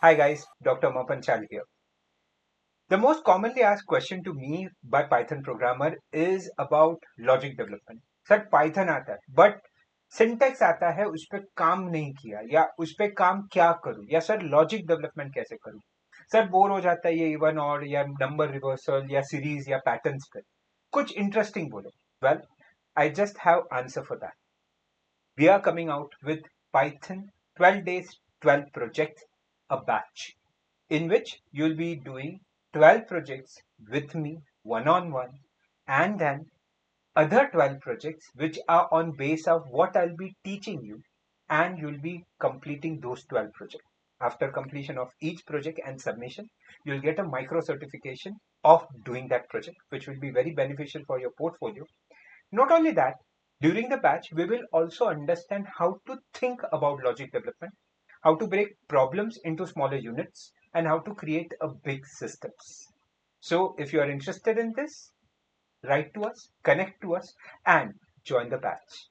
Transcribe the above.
Hi guys, Dr. Mapanchal here. The most commonly asked question to me by Python programmer is about logic development. Sir Python आता है but syntax आता है उस पर काम नहीं किया या उस पर काम क्या करूं या सर लॉजिक डेवलपमेंट कैसे करूं सर बोर हो जाता है ये इवन और या नंबर रिवर्सल या सीरीज या पैटर्न्स पे कुछ इंटरेस्टिंग बोलो well I just have answer for that we are coming out with Python 12 days 12 projects a batch in which you'll be doing 12 projects with me one on one, and then other 12 projects which are on base of what I'll be teaching you, and you'll be completing those 12 projects. After completion of each project and submission, you'll get a micro certification of doing that project, which will be very beneficial for your portfolio. Not only that, during the batch, we will also understand how to think about logic development, how to break problems into smaller units, and how to create a big systems. So if you are interested in this, write to us, connect to us, and join the batch.